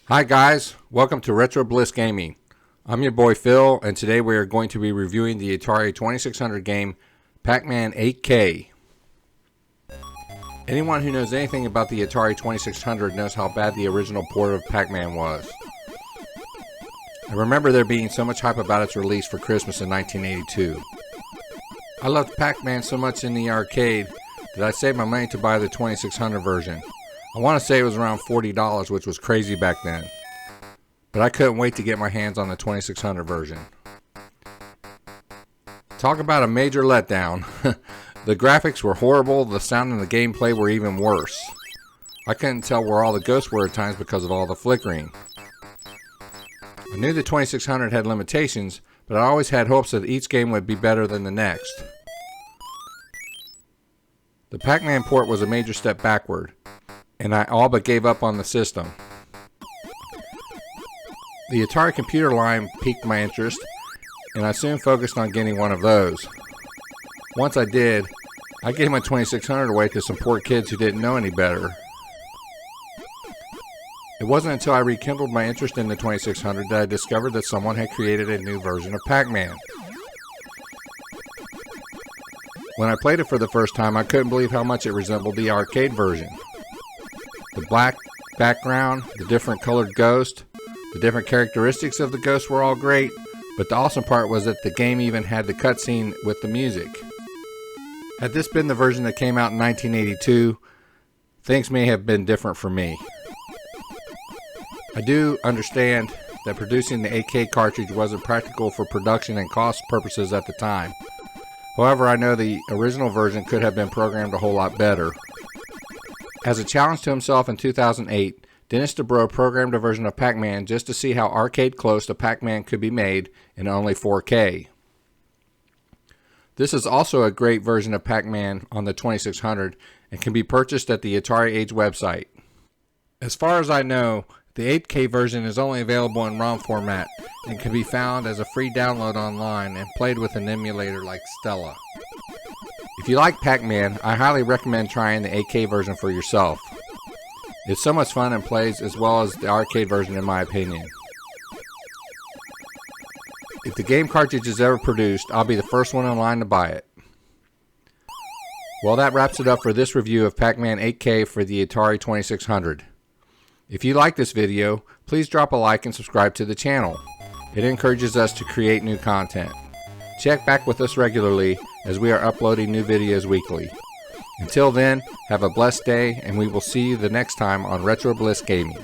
Hi guys, welcome to Retro Bliss Gaming. I'm your boy Phil, and today we are going to be reviewing the Atari 2600 game Pacman 8K. Anyone who knows anything about the Atari 2600 knows how bad the original port of Pacman was. I remember there being so much hype about its release for Christmas in 1982. I loved Pacman so much in the arcade that I saved my money to buy the 2600 version. I want to say it was around $40, which was crazy back then. But I couldn't wait to get my hands on the 2600 version. Talk about a major letdown. The graphics were horrible, the sound and the gameplay were even worse. I couldn't tell where all the ghosts were at times because of all the flickering. I knew the 2600 had limitations, but I always had hopes that each game would be better than the next. The Pacman port was a major step backward, and I all but gave up on the system. The Atari computer line piqued my interest, and I soon focused on getting one of those. Once I did, I gave my 2600 away to some poor kids who didn't know any better. It wasn't until I rekindled my interest in the 2600 that I discovered that someone had created a new version of Pacman. When I played it for the first time, I couldn't believe how much it resembled the arcade version. The black background, the different colored ghost, the different characteristics of the ghost were all great, but the awesome part was that the game even had the cutscene with the music. Had this been the version that came out in 1982, things may have been different for me. I do understand that producing the 8K cartridge wasn't practical for production and cost purposes at the time. However, I know the original version could have been programmed a whole lot better. As a challenge to himself in 2008, Dennis DeBro programmed a version of Pacman just to see how arcade close to Pacman could be made in only 4K. This is also a great version of Pacman on the 2600 and can be purchased at the Atari Age website. As far as I know, the 8K version is only available in ROM format and can be found as a free download online and played with an emulator like Stella. If you like Pacman, I highly recommend trying the 8K version for yourself. It's so much fun and plays as well as the arcade version in my opinion. If the game cartridge is ever produced, I'll be the first one in line to buy it. Well, that wraps it up for this review of Pacman 8K for the Atari 2600. If you like this video, please drop a like and subscribe to the channel. It encourages us to create new content. Check back with us regularly as we are uploading new videos weekly. Until then, have a blessed day, and we will see you the next time on Retro Bliss Gaming.